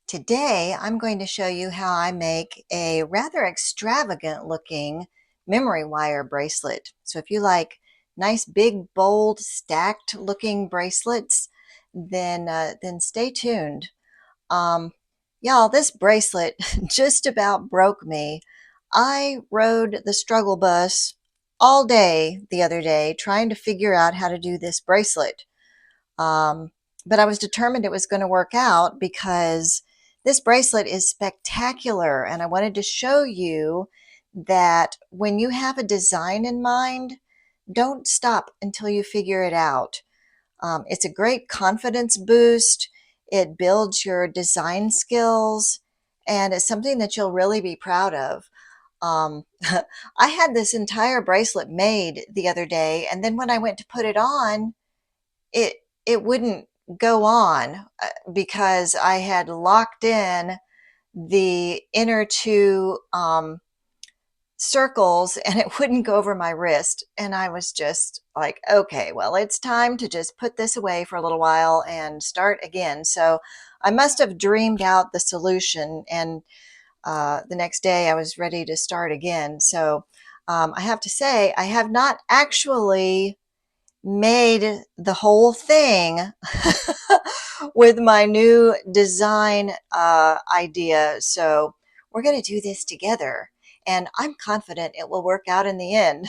Today, I'm going to show you how I make a rather extravagant looking memory wire bracelet. So if you like nice, big, bold, stacked looking bracelets, then stay tuned. Um, y'all, this bracelet just about broke me. I rode the struggle bus all day the other day trying to figure out how to do this bracelet. Um, but I was determined it was going to work out because this bracelet is spectacular. And I wanted to show you that when you have a design in mind, don't stop until you figure it out. It's a great confidence boost. It builds your design skills, and it's something that you'll really be proud of. Um, I had this entire bracelet made the other day, and then when I went to put it on, it it wouldn't go on because I had locked in the inner two circles and it wouldn't go over my wrist. And I was just like, okay, well, it's time to just put this away for a little while and start again. So I must have dreamed out the solution. And the next day I was ready to start again. So I have to say, I have not actually made the whole thing with my new design idea. So we're going to do this together, and I'm confident it will work out in the end.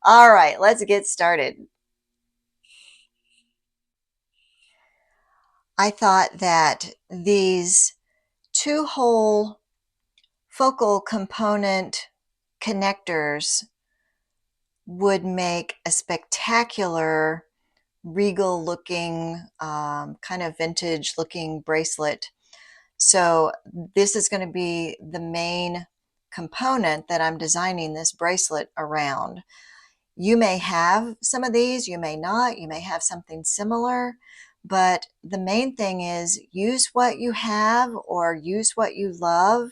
All right, let's get started. I thought that these two-hole focal component connectors would make a spectacular regal looking, kind of vintage looking bracelet. So this is going to be the main component that I'm designing this bracelet around. You may have some of these, you may not, you may have something similar, but the main thing is use what you have or use what you love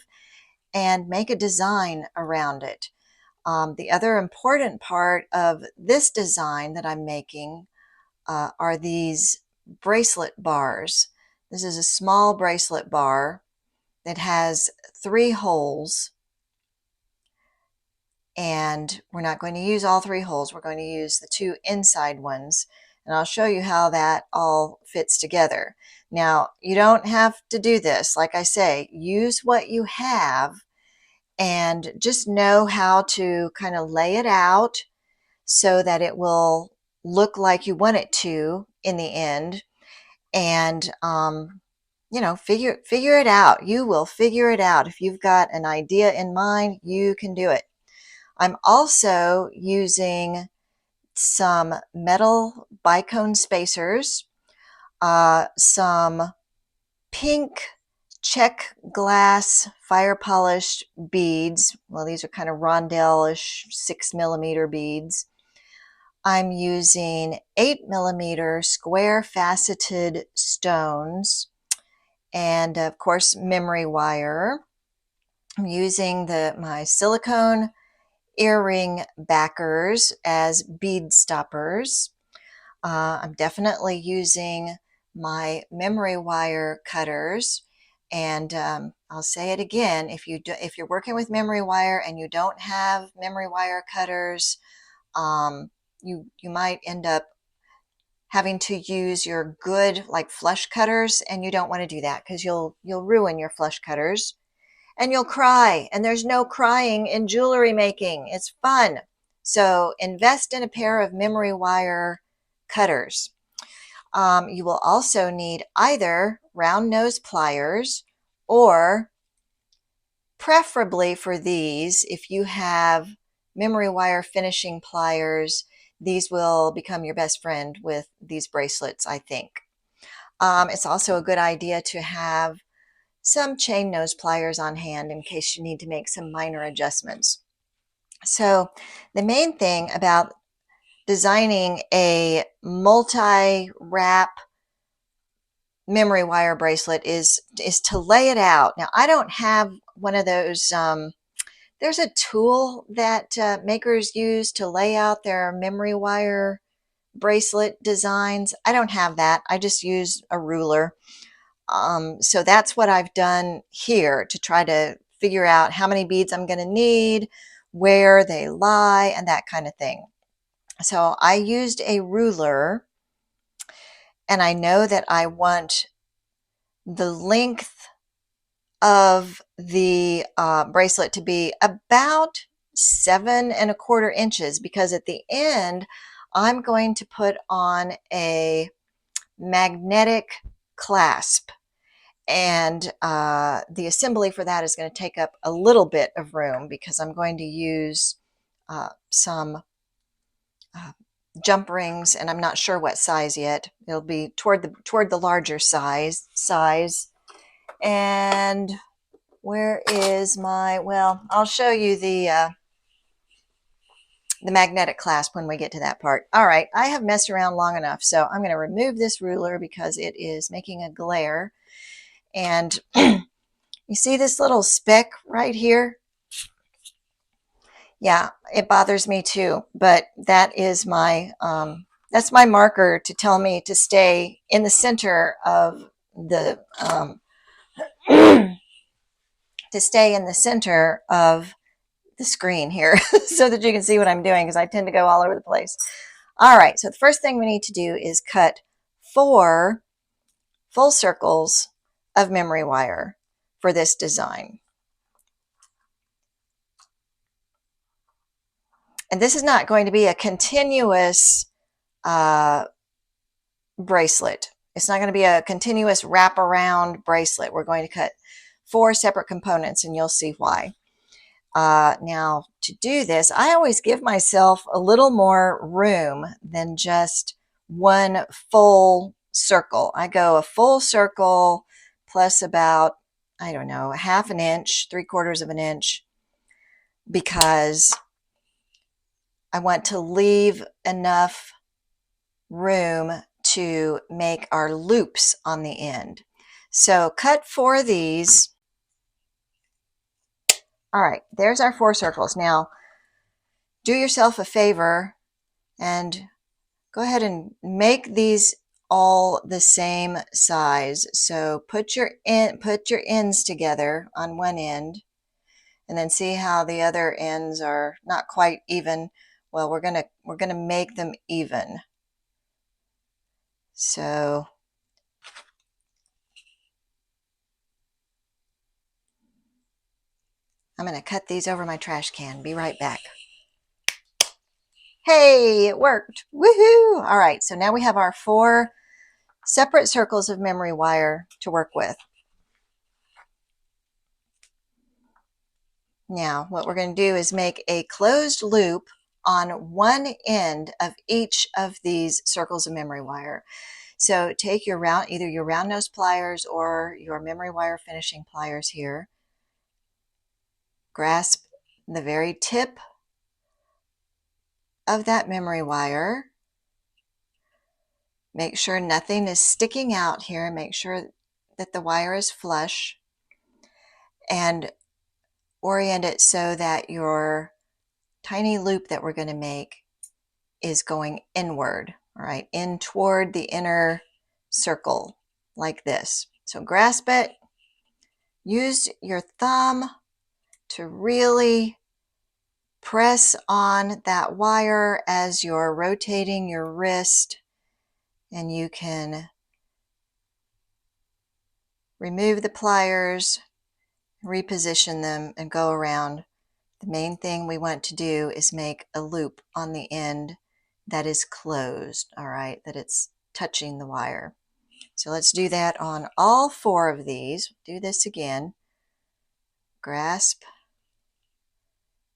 and make a design around it. The other important part of this design that I'm making are these bracelet bars. This is a small bracelet bar that has 3 holes, and we're not going to use all 3 holes. We're going to use the 2 inside ones, and I'll show you how that all fits together. Now, you don't have to do this. Like I say, use what you have and just know how to kind of lay it out so that it will look like you want it to in the end. And figure it out. You will figure it out. If you've got an idea in mind, you can do it. I'm also using some metal bicone spacers, some pink check glass fire polished beads. Well, these are kind of rondelle-ish 6mm beads. I'm using 8mm square faceted stones, and of course memory wire. I'm using my silicone earring backers as bead stoppers. I'm definitely using my memory wire cutters, and I'll say it again, if you're working with memory wire and you don't have memory wire cutters, you might end up having to use your good like flush cutters, and you don't want to do that because you'll ruin your flush cutters and you'll cry, and there's no crying in jewelry making. It's fun. So invest in a pair of memory wire cutters. You will also need either round nose pliers, or preferably for these, if you have memory wire finishing pliers, these will become your best friend with these bracelets, I think. It's also a good idea to have some chain nose pliers on hand in case you need to make some minor adjustments. So the main thing about designing a multi-wrap memory wire bracelet is to lay it out. Now, I don't have one of those. There's a tool that makers use to lay out their memory wire bracelet designs. I don't have that. I just use a ruler. So that's what I've done here to try to figure out how many beads I'm going to need, where they lie, and that kind of thing. So I used a ruler, and I know that I want the length of the bracelet to be about 7¼ inches, because at the end I'm going to put on a magnetic clasp, and the assembly for that is going to take up a little bit of room because I'm going to use some jump rings, and I'm not sure what size yet. It'll be toward the larger size. And where is my, well, I'll show you the magnetic clasp when we get to that part. All right, I have messed around long enough, so I'm going to remove this ruler because it is making a glare. And you see this little speck right here? Yeah, it bothers me too, but that is my that's my marker to tell me to stay in the center of the to stay in the center of the screen here so that you can see what I'm doing, because I tend to go all over the place. All right, so the first thing we need to do is cut 4 full circles of memory wire for this design. And this is not going to be a continuous bracelet. It's not going to be a continuous wraparound bracelet. We're going to cut 4 separate components, and you'll see why. Now, to do this, I always give myself a little more room than just one full circle. I go a full circle plus about, I don't know, 1/2 inch, 3/4 of an inch, because I want to leave enough room to make our loops on the end. So cut 4 of these. All right, there's our 4 circles. Now, do yourself a favor and go ahead and make these all the same size. So put your ends together on one end, and then see how the other ends are not quite even. Well, we're gonna make them even. So I'm going to cut these over my trash can. Be right back. Hey, it worked. Woohoo! All right, so now we have our 4 separate circles of memory wire to work with. Now, what we're going to do is make a closed loop on one end of each of these circles of memory wire. So take your either your round nose pliers or your memory wire finishing pliers here. Grasp the very tip of that memory wire. Make sure nothing is sticking out here. Make sure that the wire is flush, and orient it so that your tiny loop that we're going to make is going inward, all right, in toward the inner circle like this. So grasp it, use your thumb to really press on that wire as you're rotating your wrist, and you can remove the pliers, reposition them, and go around. The main thing we want to do is make a loop on the end that is closed, all right, that it's touching the wire. So let's do that on all 4 of these. Do this again. Grasp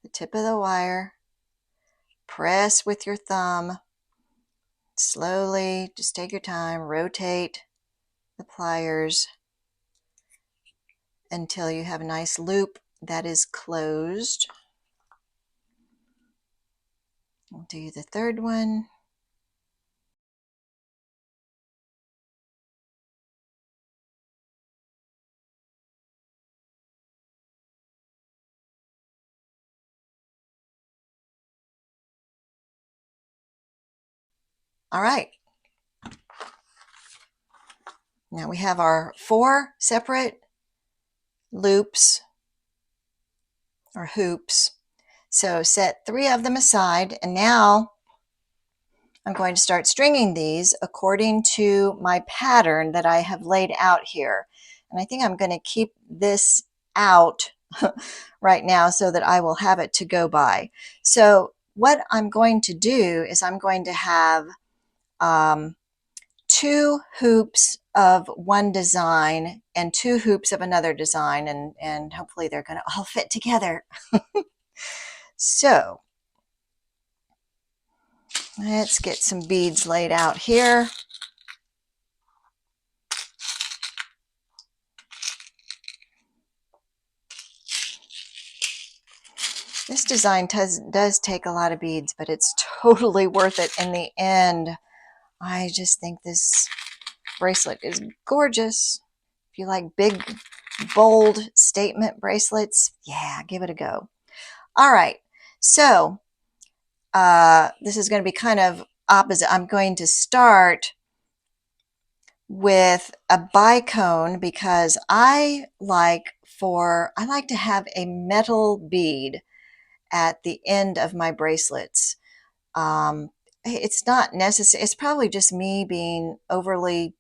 the tip of the wire, press with your thumb, slowly, just take your time, rotate the pliers until you have a nice loop that is closed. We'll do the 3rd one. All right. Now we have our 4 separate loops or hoops. So set 3 of them aside, and now I'm going to start stringing these according to my pattern that I have laid out here. And I think I'm going to keep this out right now so that I will have it to go by. So what I'm going to do is I'm going to have 2 hoops of one design and 2 hoops of another design, and hopefully they're going to all fit together. So let's get some beads laid out here. This design does take a lot of beads, but it's totally worth it in the end. I just think this bracelet is gorgeous. If you like big, bold statement bracelets, yeah, give it a go. All right, so this is going to be kind of opposite. I'm going to start with a bicone because I like to have a metal bead at the end of my bracelets. It's not necessary. It's probably just me being overly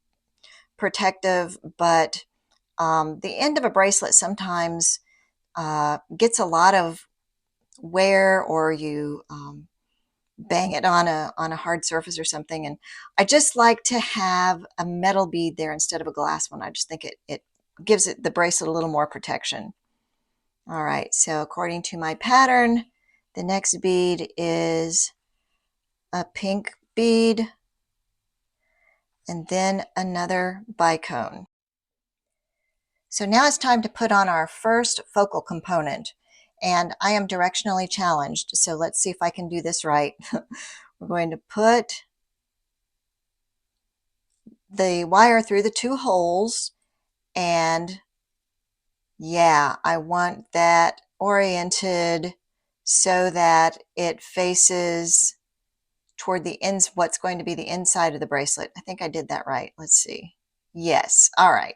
protective, but the end of a bracelet sometimes gets a lot of wear, or you bang it on a hard surface or something. And I just like to have a metal bead there instead of a glass one. I just think it gives the bracelet a little more protection. All right, so according to my pattern, the next bead is a pink bead and then another bicone. So now it's time to put on our first focal component, and I am directionally challenged, so let's see if I can do this right. We're going to put the wire through the 2 holes, and yeah, I want that oriented so that it faces toward the ends, what's going to be the inside of the bracelet. I think I did that right. Let's see. Yes. All right.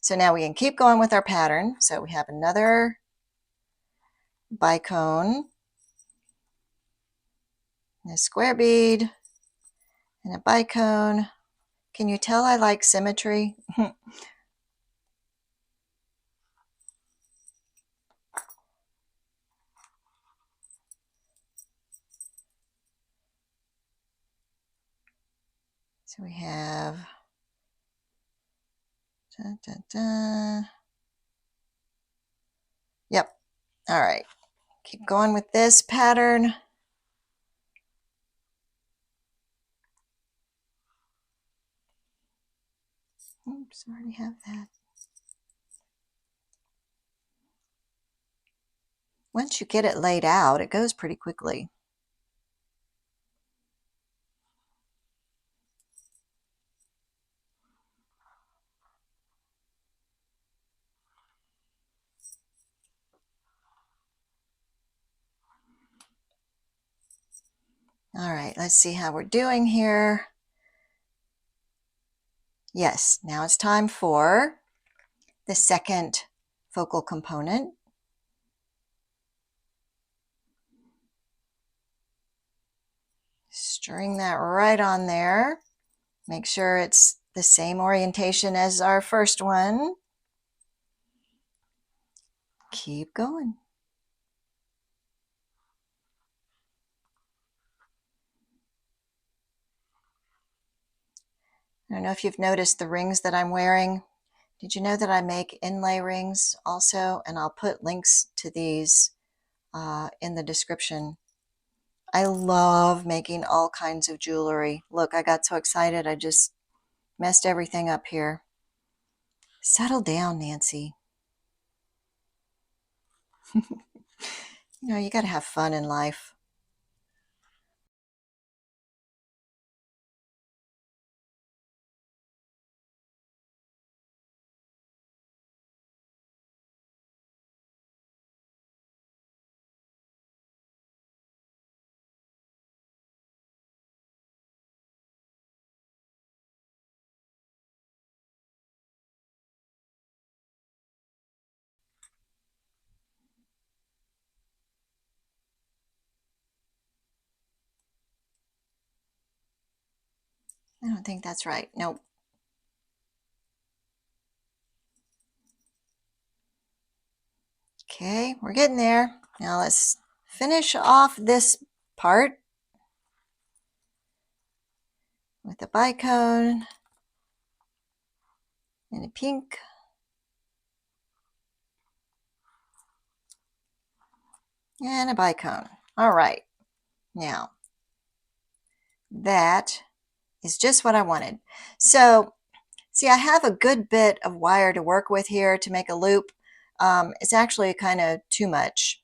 So now we can keep going with our pattern. So we have another bicone, and a square bead, and a bicone. Can you tell I like symmetry? So we have da, da, da. Yep. All right. Keep going with this pattern. Oops, I already have that. Once you get it laid out, it goes pretty quickly. All right, let's see how we're doing here. Yes, now it's time for the second focal component. String that right on there. Make sure it's the same orientation as our first one. Keep going. I don't know if you've noticed the rings that I'm wearing. Did you know that I make inlay rings also? And I'll put links to these in the description. I love making all kinds of jewelry. Look, I got so excited, I just messed everything up here. Settle down, Nancy. You know, you got to have fun in life. I don't think that's right. Nope. Okay, we're getting there. Now let's finish off this part with a bicone and a pink. And a bicone. All right. Now, that is just what I wanted. So, see, I have a good bit of wire to work with here to make a loop. It's actually kind of too much.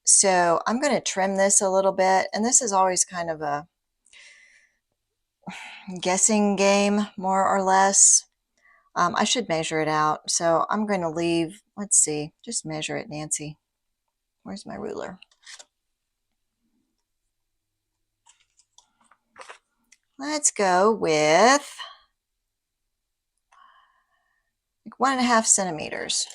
So I'm going to trim this a little bit. And this is always kind of a guessing game, more or less. I should measure it out. So I'm going to leave, let's see, just measure it, Nancy. Where's my ruler? Let's go with like 1.5 centimeters.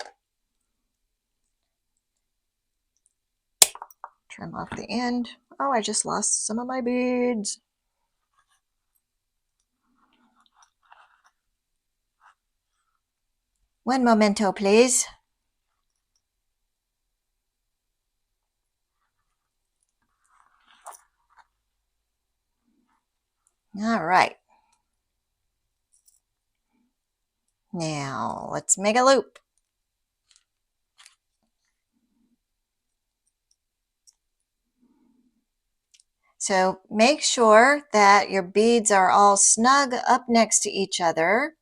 Trim off the end. Oh, I just lost some of my beads. One momento, please. All right. Now, let's make a loop. So make sure that your beads are all snug up next to each other,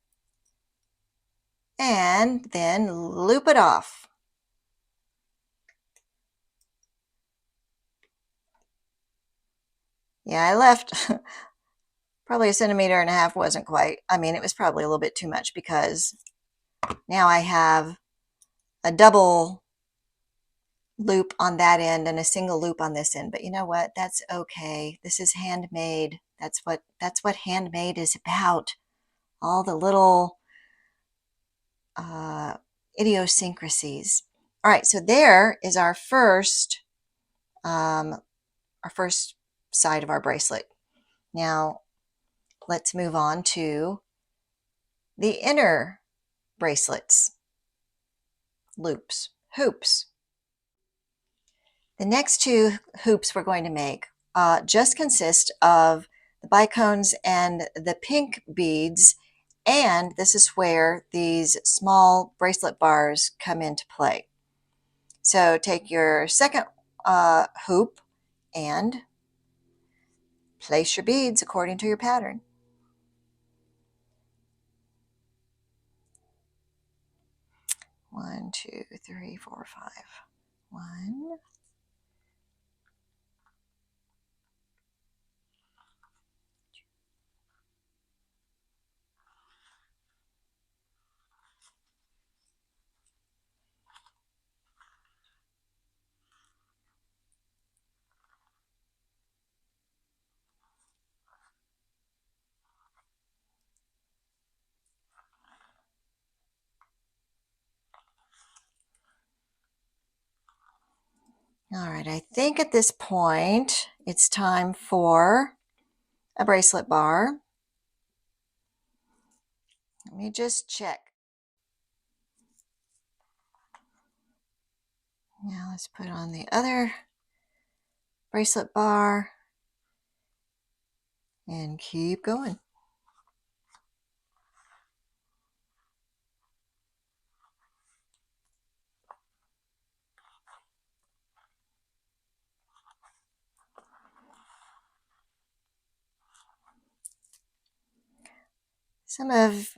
and then loop it off. Yeah, I left probably 1.5 centimeters wasn't quite. I mean, it was probably a little bit too much because now I have a double loop on that end and a single loop on this end. But you know what? That's okay. This is handmade. That's what handmade is about. All the little idiosyncrasies. All right, so there is our first side of our bracelet. Now let's move on to the inner bracelets, loops, hoops. The next two hoops we're going to make just consist of the bicones and the pink beads, and this is where these small bracelet bars come into play. So take your second hoop and place your beads according to your pattern. One, two, three, four, five. One. All right, I think at this point it's time for a bracelet bar. Let me just check. Now let's put on the other bracelet bar and keep going. Some of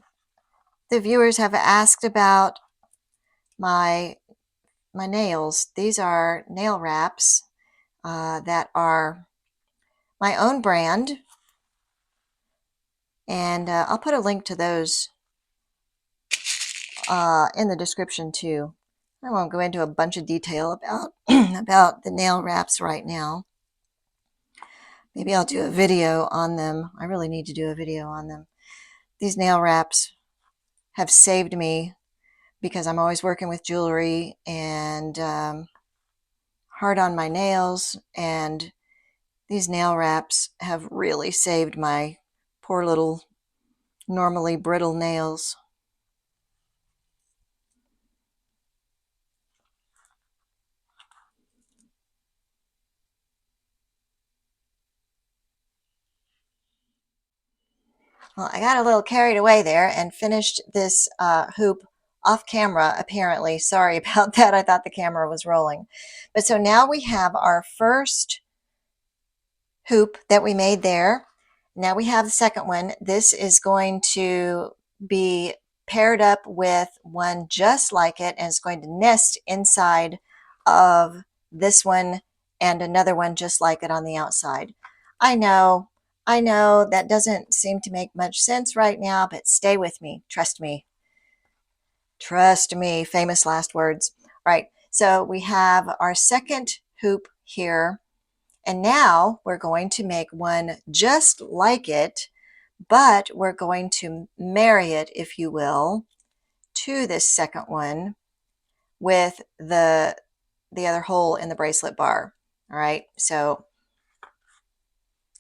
the viewers have asked about my nails. These are nail wraps that are my own brand, and I'll put a link to those in the description too. I won't go into a bunch of detail about about the nail wraps right now. Maybe I'll do a video on them. I really need to do a video on them. These nail wraps have saved me because I'm always working with jewelry and hard on my nails, and these nail wraps have really saved my poor little normally brittle nails. Well, I got a little carried away there and finished this hoop off camera, apparently. Sorry about that. I thought the camera was rolling. But so now we have our first hoop that we made there. Now we have the second one. This is going to be paired up with one just like it, and it's going to nest inside of this one and another one just like it on the outside. I know that doesn't seem to make much sense right now, but stay with me. Trust me. Trust me. Famous last words. All right. So we have our second hoop here. And now we're going to make one just like it, but we're going to marry it, if you will, to this second one with the other hole in the bracelet bar. All right. So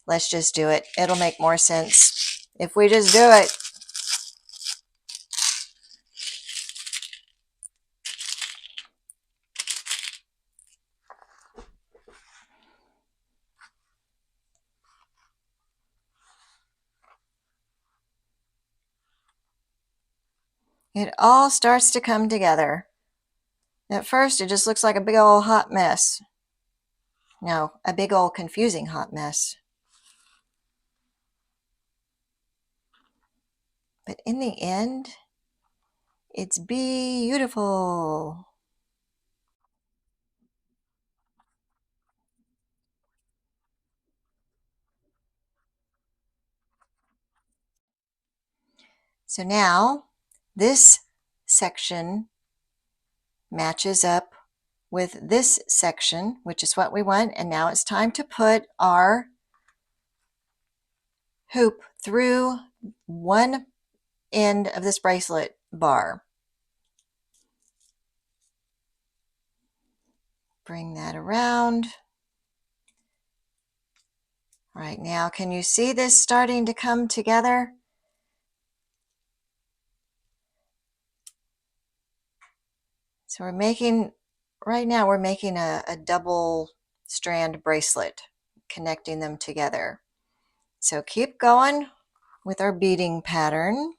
let's just do it. It'll make more sense if we just do it. It all starts to come together. At first, it just looks like a big old hot mess. No, a big old confusing hot mess. But in the end, it's beautiful. So now this section matches up with this section, which is what we want. And now it's time to put our hoop through one end of this bracelet bar. Bring that around. All right, now can you see this starting to come together? So right now we're making a double strand bracelet, connecting them together. So keep going with our beading pattern.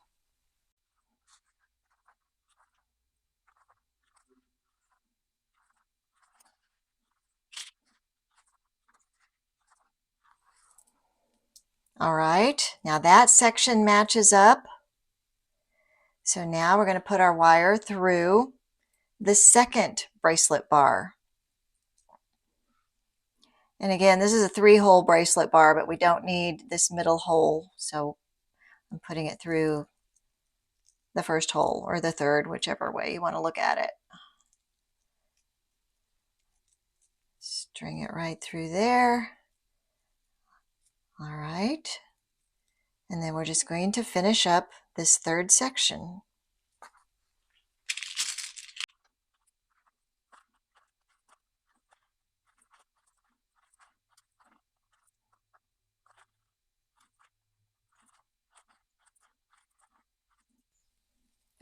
All right, now that section matches up. So now we're going to put our wire through the second bracelet bar. And again, this is a 3-hole bracelet bar, but we don't need this middle hole. So I'm putting it through the first hole or the third, whichever way you want to look at it. String it right through there. All right. And then we're just going to finish up this third section.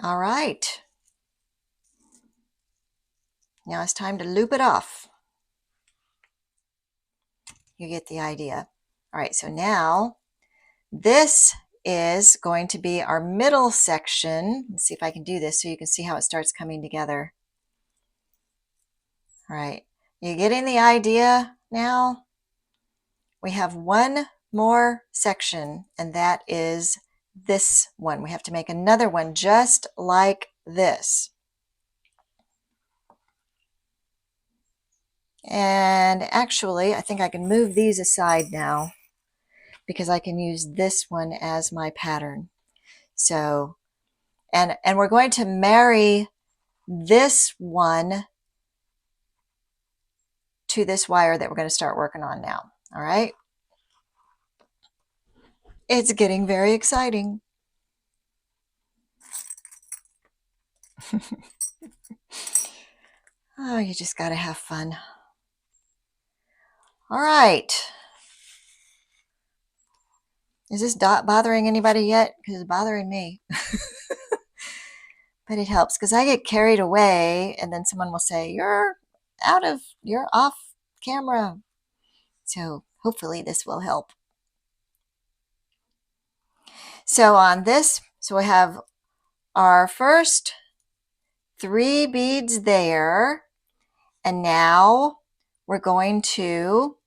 All right. Now it's time to loop it off. You get the idea. All right, so now this is going to be our middle section. Let's see if I can do this so you can see how it starts coming together. All right, you getting the idea now? We have one more section, and that is this one. We have to make another one just like this. And actually, I think I can move these aside now because I can use this one as my pattern. So, and we're going to marry this one to this wire that we're going to start working on now. All right. It's getting very exciting. Oh, you just got to have fun. All right. Is this dot bothering anybody yet? Because it's bothering me. But it helps because I get carried away and then someone will say, you're off camera. So hopefully this will help. So on this, so we have our first 3 beads there. And now we're going to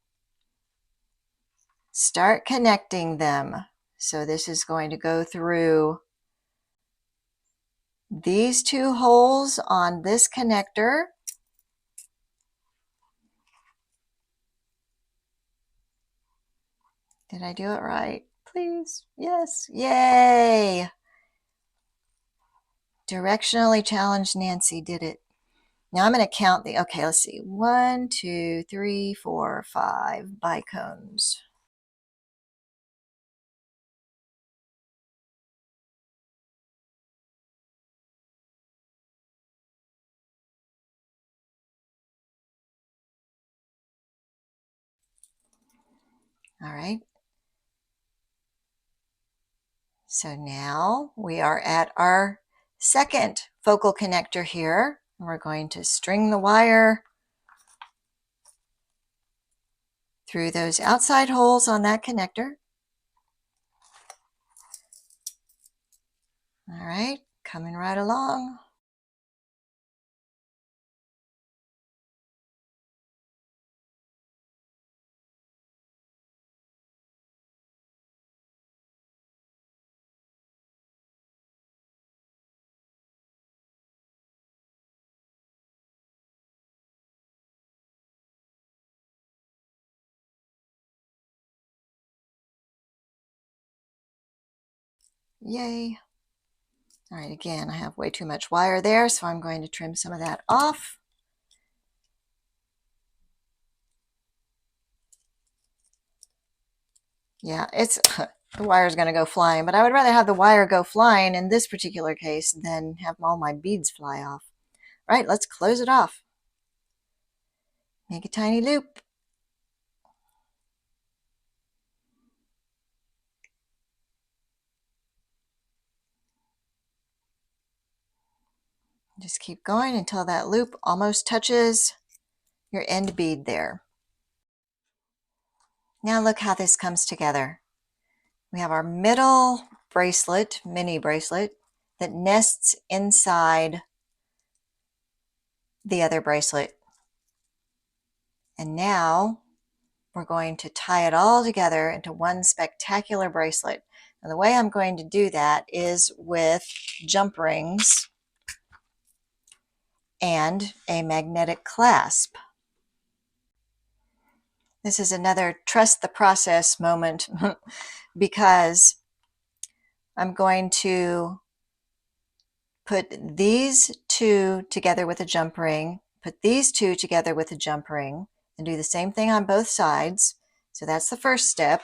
start connecting them. So this is going to go through these 2 holes on this connector. Did I do it right? Please. Yes. Yay. Directionally challenged Nancy did it. Now I'm going to count the, okay, let's see. 1, 2, 3, 4, 5 bicones. All right. So now we are at our second focal connector here. We're going to string the wire through those outside holes on that connector. All right, coming right along. Yay. All right, again, I have way too much wire there, so I'm going to trim some of that off. Yeah, it's the wire is going to go flying, but I would rather have the wire go flying in this particular case than have all my beads fly off. All right, let's close it off. Make a tiny loop. Just keep going until that loop almost touches your end bead there. Now look how this comes together. We have our middle bracelet, mini bracelet, that nests inside the other bracelet. And now we're going to tie it all together into one spectacular bracelet. And the way I'm going to do that is with jump rings and a magnetic clasp. This is another trust the process moment because I'm going to put these 2 together with a jump ring, put these 2 together with a jump ring, and do the same thing on both sides. So that's the first step.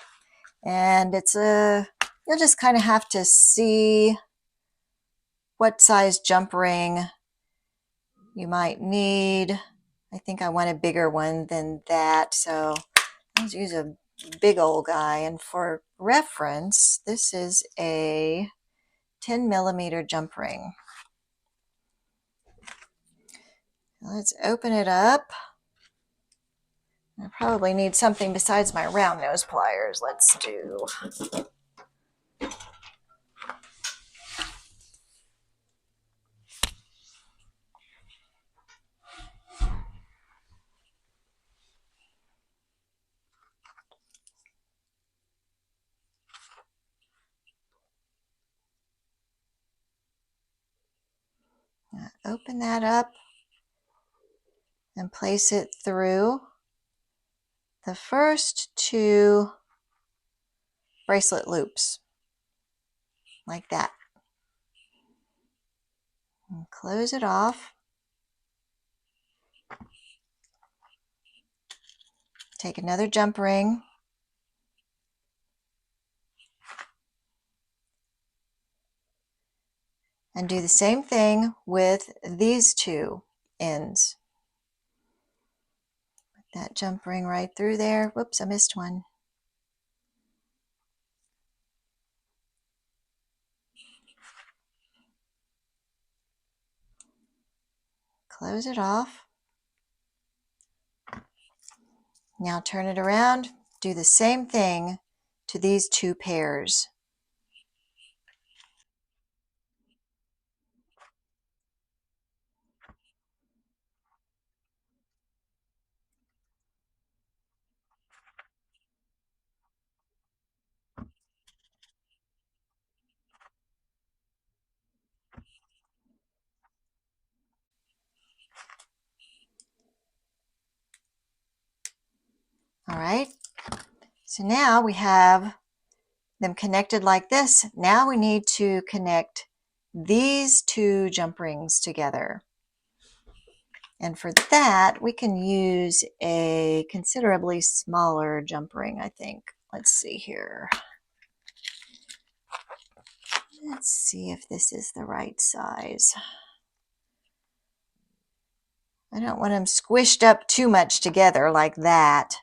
And it's you'll just kind of have to see what size jump ring you might need. I think I want a bigger one than that, so let's use a big old guy. And for reference, this is a 10mm jump ring. Let's open it up. I probably need something besides my round nose pliers. Let's do. Open that up and place it through the first 2 bracelet loops, like that. And close it off. Take another jump ring. And do the same thing with these 2 ends. Put that jump ring right through there. Whoops, I missed one. Close it off. Now turn it around. Do the same thing to these two pairs. All right, so now we have them connected like this. Now we need to connect these two jump rings together. And for that, we can use a considerably smaller jump ring, I think. Let's see here. Let's see if this is the right size. I don't want them squished up too much together like that.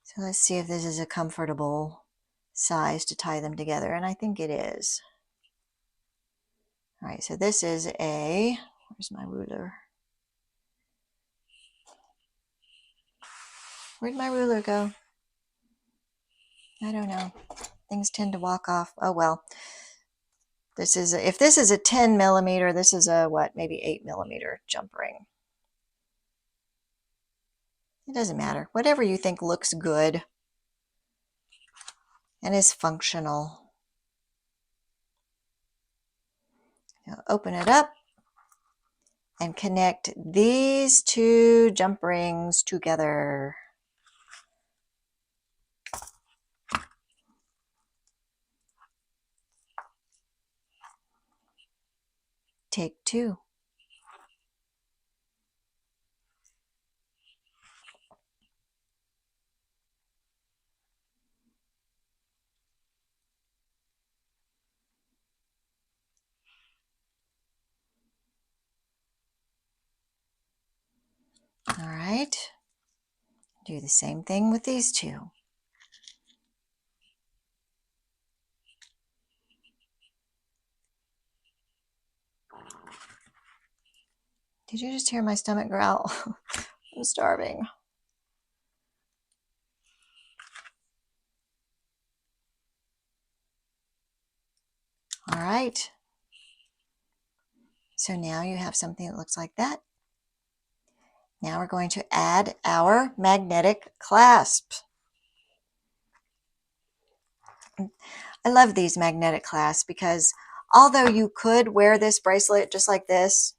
So let's see if this is a comfortable size to tie them together, and I think it is. All right, so this is a, where's my ruler? Where'd my ruler go? I don't know. Things tend to walk off. Oh well. This is, if this is a 10 millimeter, this is a what, maybe 8 millimeter jump ring. It doesn't matter. Whatever you think looks good and is functional. Now open it up and connect these two jump rings together. Take two. All right. Do the same thing with these two. Did you just hear my stomach growl? I'm starving. All right. So now you have something that looks like that. Now we're going to add our magnetic clasp. I love these magnetic clasps because although you could wear this bracelet just like this,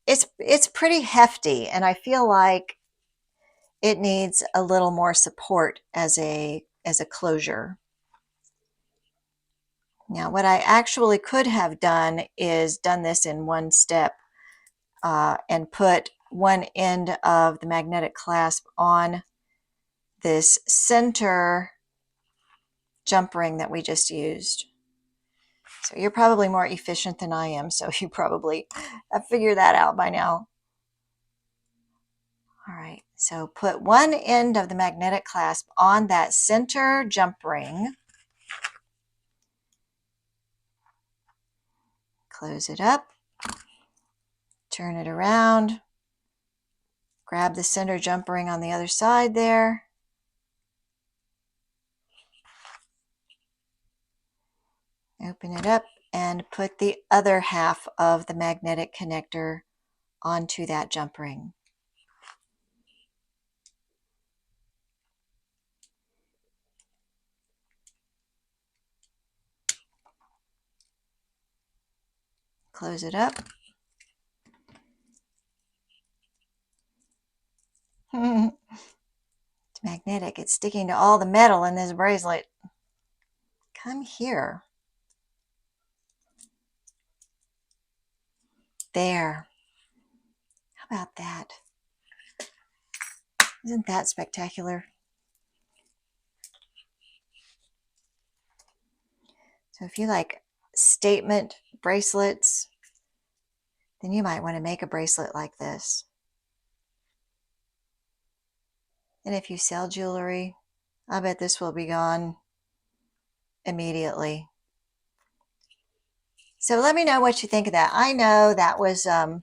it's pretty hefty, and I feel like it needs a little more support as a closure. Now, what I actually could have done is done this in one step and put one end of the magnetic clasp on this center jump ring that we just used. So you're probably more efficient than I am, so you probably have figured that out by now. All right, so put one end of the magnetic clasp on that center jump ring. Close it up. Turn it around. Grab the center jump ring on the other side there. Open it up and put the other half of the magnetic connector onto that jump ring. Close it up. It's magnetic. It's sticking to all the metal in this bracelet. Come here. There. How about that? Isn't that spectacular? So if you like statement bracelets, then you might want to make a bracelet like this. And if you sell jewelry, I bet this will be gone immediately. So let me know what you think of that. I know that was a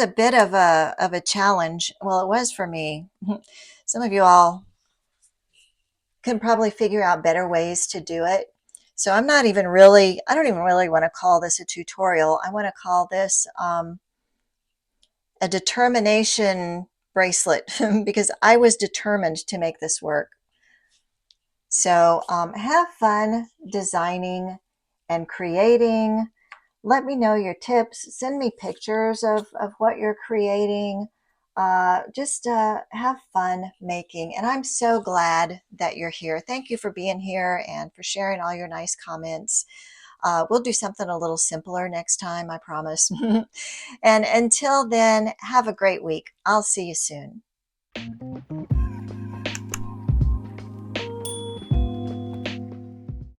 bit of a challenge. Well, it was for me. Some of you all can probably figure out better ways to do it. So I don't even really want to call this a tutorial. I want to call this a determination bracelet because I was determined to make this work. So have fun designing and creating. Let me know your tips. Send me pictures of what you're creating. Just have fun making. And I'm so glad that you're here. Thank you for being here and for sharing all your nice comments. We'll do something a little simpler next time, I promise. And until then, have a great week. I'll see you soon.